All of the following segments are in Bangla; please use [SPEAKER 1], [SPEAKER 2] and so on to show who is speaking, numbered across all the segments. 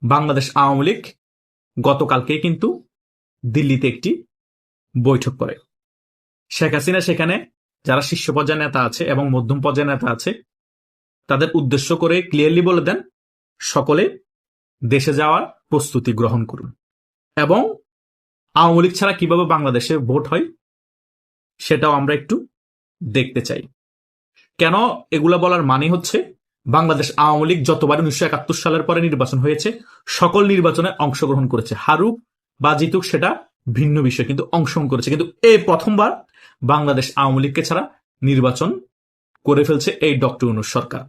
[SPEAKER 1] বাংলাদেশ আওয়ামী লীগ গতকালকে কিন্তু দিল্লিতে একটি বৈঠক করে। শেখ হাসিনা সেখানে যারা শীর্ষ পর্যায়ের নেতা আছে এবং মধ্যম পর্যায়ের নেতা আছে তাদের উদ্দেশ্য করে ক্লিয়ারলি বলে দেন, সকলে দেশে যাওয়ার প্রস্তুতি গ্রহণ করুন এবং আওয়ামী লীগ ছাড়া কিভাবে বাংলাদেশে ভোট হয় সেটাও আমরা একটু দেখতে চাই। কেন এগুলা বলার মানে হচ্ছে, বাংলাদেশ আওয়ামী লীগ যতবার 1971 সালের পরে নির্বাচন হয়েছে সকল নির্বাচনে অংশগ্রহণ করেছে, হারুক বা জিতুক সেটা ভিন্ন বিষয়, কিন্তু অংশগ্রহণ করেছে। কিন্তু এই প্রথমবার বাংলাদেশ আওয়ামী লীগকে ছাড়া নির্বাচন করে ফেলছে এই ডক্টর ইউনূস সরকার।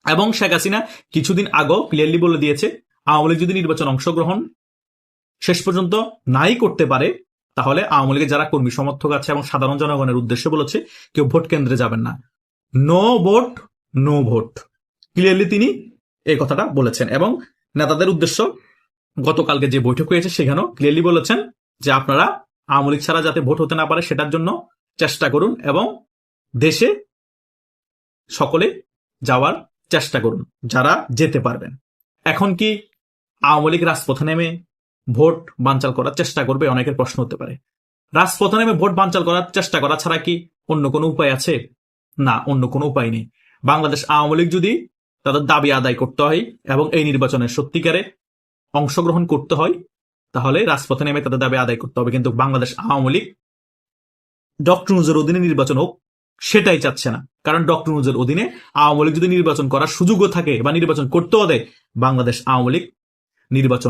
[SPEAKER 1] এবং শেখ হাসিনা কিছুদিন আগেও ক্লিয়ারলি বলে দিয়েছে, আওয়ামী লীগ যদি নির্বাচন অংশগ্রহণ শেষ পর্যন্ত নাই করতে পারে তাহলে আওয়ামী লীগের যারা কর্মী সমর্থক আছে এবং সাধারণ জনগণের উদ্দেশ্যে বলেছে, কেউ ভোট কেন্দ্রে যাবেন না, no vote no vote. Clearly তিনি এই কথাটা বলেছেন এবং নেতাদের উদ্দেশ্য গতকালকে যে বৈঠক হয়েছে সেখানেও ক্লিয়ারলি বলেছেন যে আপনারা আওয়ামী লীগ ছাড়া যাতে ভোট হতে না পারে সেটার জন্য চেষ্টা করুন এবং দেশে সকলে যাওয়ার চেষ্টা করুন যারা যেতে পারবেন। এখন কি আওয়ামী লীগ রাজপথে নেমে ভোট বানচাল করার চেষ্টা করবে? অনেকের প্রশ্ন হতে পারে। রাজপথে নেমে ভোট বানচাল করার চেষ্টা করা ছাড়া কি অন্য কোনো উপায় আছে? না, অন্য কোনো উপায় নেই। বাংলাদেশ আওয়ামী লীগ যদি তাদের দাবি আদায় করতে হয় এবং এই নির্বাচনে সত্যিকারে অংশগ্রহণ করতে হয় তাহলে রাজপথে নেমে তাদের দাবি আদায় করতে হবে। কিন্তু বাংলাদেশ আওয়ামী লীগ ডক্টর ইউনূসের অধীনে নির্বাচন হোক সেটাই চাচ্ছে না, কারণ ডক্টর ইউনূসের অধীনে আওয়ামী লীগ যদি নির্বাচন করার সুযোগও থাকে বা নির্বাচন করতেও দেয়, বাংলাদেশ আওয়ামী লীগ নির্বাচনে